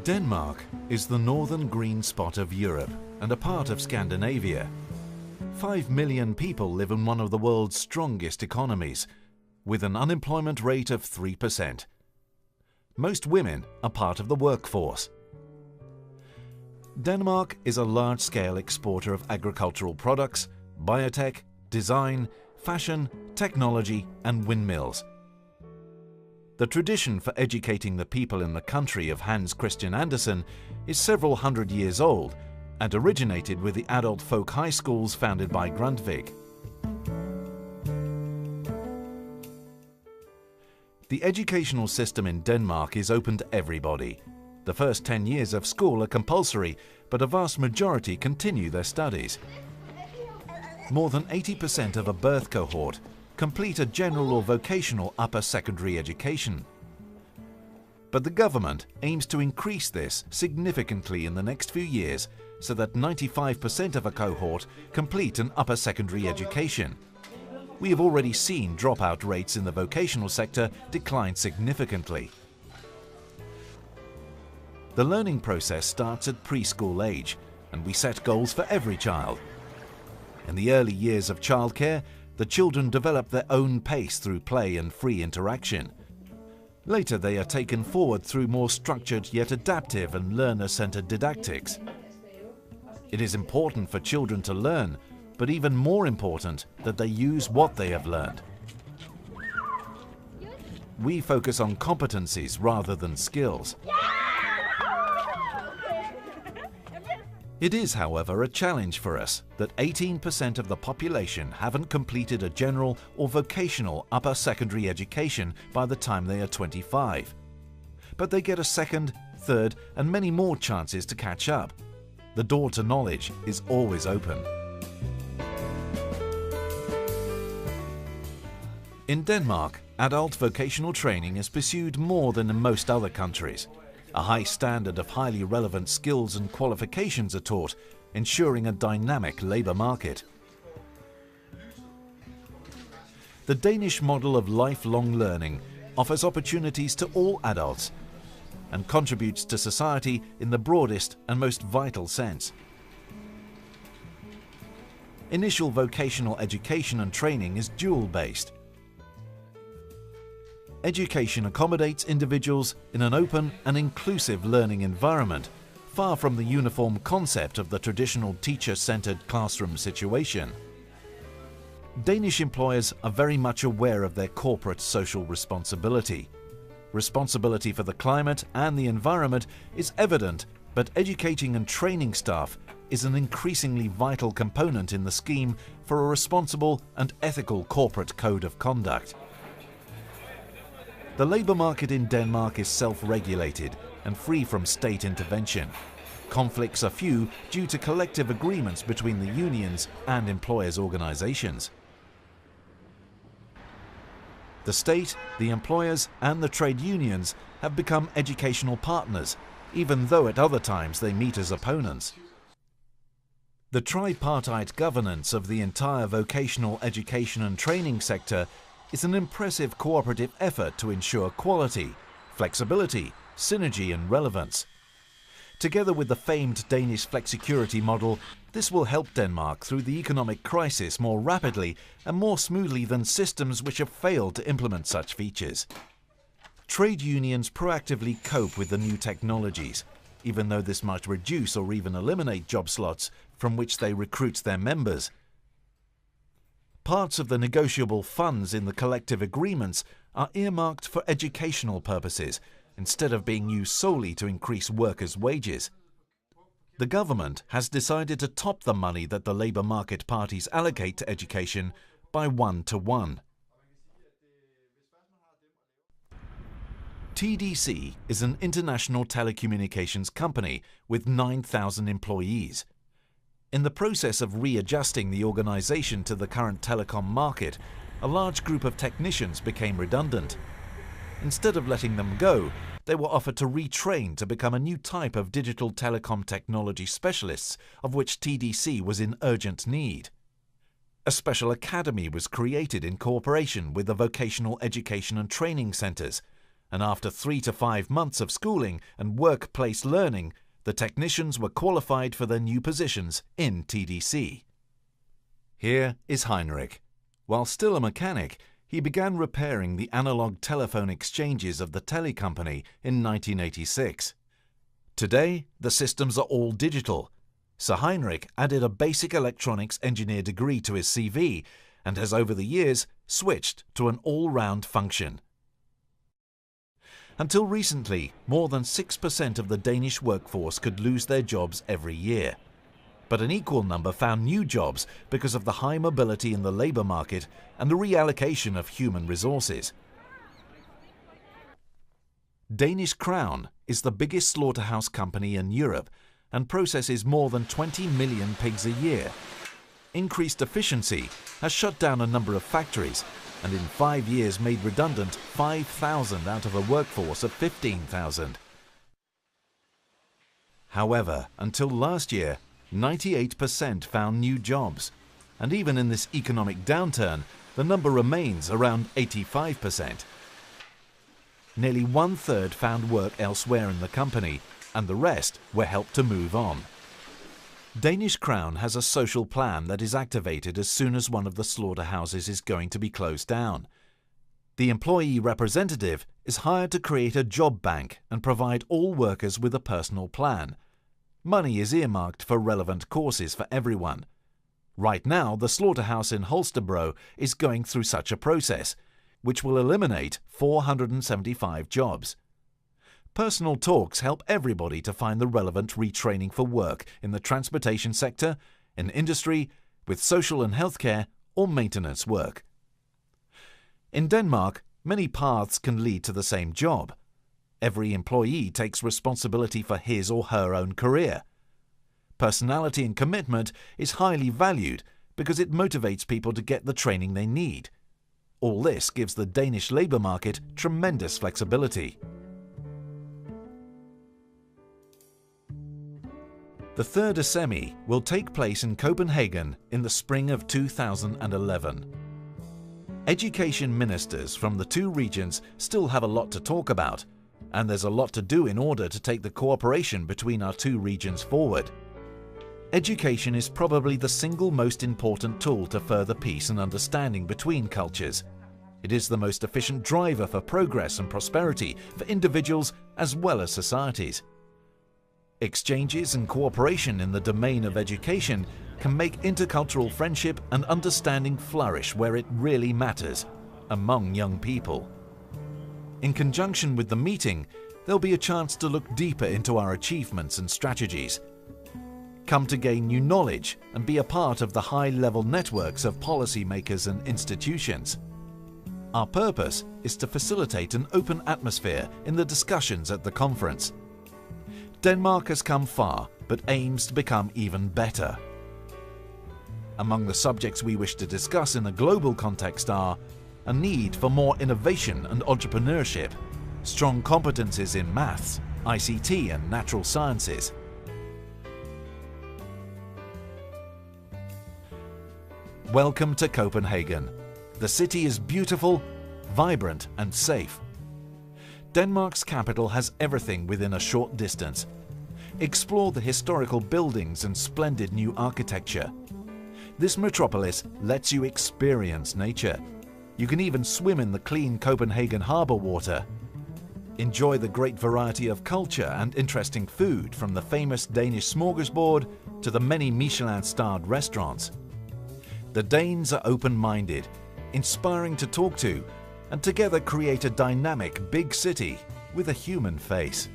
Denmark is the northern green spot of Europe and a part of Scandinavia. 5 million people live in one of the world's strongest economies, with an unemployment rate of 3%. Most women are part of the workforce. Denmark is a large-scale exporter of agricultural products, biotech, design, fashion, technology and windmills. The tradition for educating the people in the country of Hans Christian Andersen is several hundred years old and originated with the adult folk high schools founded by Grundtvig. The educational system in Denmark is open to everybody. The first 10 years of school are compulsory, but a vast majority continue their studies. More than 80% of a birth cohort complete a general or vocational upper secondary education. But the government aims to increase this significantly in the next few years so that 95% of a cohort complete an upper secondary education. We have already seen dropout rates in the vocational sector decline significantly. The learning process starts at preschool age, and we set goals for every child. In the early years of childcare, the children develop their own pace through play and free interaction. Later they are taken forward through more structured yet adaptive and learner-centered didactics. It is important for children to learn, but even more important that they use what they have learned. We focus on competencies rather than skills. It is, however, a challenge for us that 18% of the population haven't completed a general or vocational upper secondary education by the time they are 25. But they get a second, third, and many more chances to catch up. The door to knowledge is always open. In Denmark, adult vocational training is pursued more than in most other countries. A high standard of highly relevant skills and qualifications are taught, ensuring a dynamic labour market. The Danish model of lifelong learning offers opportunities to all adults and contributes to society in the broadest and most vital sense. Initial vocational education and training is dual-based. Education accommodates individuals in an open and inclusive learning environment, far from the uniform concept of the traditional teacher-centered classroom situation. Danish employers are very much aware of their corporate social responsibility. Responsibility for the climate and the environment is evident, but educating and training staff is an increasingly vital component in the scheme for a responsible and ethical corporate code of conduct. The labour market in Denmark is self-regulated and free from state intervention. Conflicts are few due to collective agreements between the unions and employers' organisations. The state, the employers and the trade unions have become educational partners, even though at other times they meet as opponents. The tripartite governance of the entire vocational education and training sector is an impressive cooperative effort to ensure quality, flexibility, synergy and relevance. Together with the famed Danish flexicurity model, this will help Denmark through the economic crisis more rapidly and more smoothly than systems which have failed to implement such features. Trade unions proactively cope with the new technologies, even though this might reduce or even eliminate job slots from which they recruit their members. Parts of the negotiable funds in the collective agreements are earmarked for educational purposes instead of being used solely to increase workers' wages. The government has decided to top the money that the labour market parties allocate to education by 1-to-1. TDC is an international telecommunications company with 9,000 employees. In the process of readjusting the organisation to the current telecom market, a large group of technicians became redundant. Instead of letting them go, they were offered to retrain to become a new type of digital telecom technology specialists, of which TDC was in urgent need. A special academy was created in cooperation with the vocational education and training centres, and after 3 to 5 months of schooling and workplace learning, the technicians were qualified for their new positions in TDC. Here is Heinrich. While still a mechanic, he began repairing the analog telephone exchanges of the Tele Company in 1986. Today, the systems are all digital. Sir Heinrich added a basic electronics engineer degree to his CV and has over the years switched to an all-round function. Until recently, more than 6% of the Danish workforce could lose their jobs every year. But an equal number found new jobs because of the high mobility in the labour market and the reallocation of human resources. Danish Crown is the biggest slaughterhouse company in Europe and processes more than 20 million pigs a year. Increased efficiency has shut down a number of factories and in 5 years made redundant 5,000 out of a workforce of 15,000. However, until last year, 98% found new jobs, and even in this economic downturn, the number remains around 85%. Nearly 1/3 found work elsewhere in the company, and the rest were helped to move on. Danish Crown has a social plan that is activated as soon as one of the slaughterhouses is going to be closed down. The employee representative is hired to create a job bank and provide all workers with a personal plan. Money is earmarked for relevant courses for everyone. Right now, the slaughterhouse in Holstebro is going through such a process, which will eliminate 475 jobs. Personal talks help everybody to find the relevant retraining for work in the transportation sector, in industry, with social and healthcare, or maintenance work. In Denmark, many paths can lead to the same job. Every employee takes responsibility for his or her own career. Personality and commitment is highly valued because it motivates people to get the training they need. All this gives the Danish labour market tremendous flexibility. The third Assemi will take place in Copenhagen in the spring of 2011. Education ministers from the two regions still have a lot to talk about, and there's a lot to do in order to take the cooperation between our two regions forward. Education is probably the single most important tool to further peace and understanding between cultures. It is the most efficient driver for progress and prosperity for individuals as well as societies. Exchanges and cooperation in the domain of education can make intercultural friendship and understanding flourish where it really matters, among young people. In conjunction with the meeting, there'll be a chance to look deeper into our achievements and strategies. Come to gain new knowledge and be a part of the high-level networks of policymakers and institutions. Our purpose is to facilitate an open atmosphere in the discussions at the conference. Denmark has come far, but aims to become even better. Among the subjects we wish to discuss in a global context are a need for more innovation and entrepreneurship, strong competencies in maths, ICT and natural sciences. Welcome to Copenhagen. The city is beautiful, vibrant and safe. Denmark's capital has everything within a short distance. Explore the historical buildings and splendid new architecture. This metropolis lets you experience nature. You can even swim in the clean Copenhagen harbour water. Enjoy the great variety of culture and interesting food, from the famous Danish smorgasbord to the many Michelin-starred restaurants. The Danes are open-minded, inspiring to talk to, and together create a dynamic big city with a human face.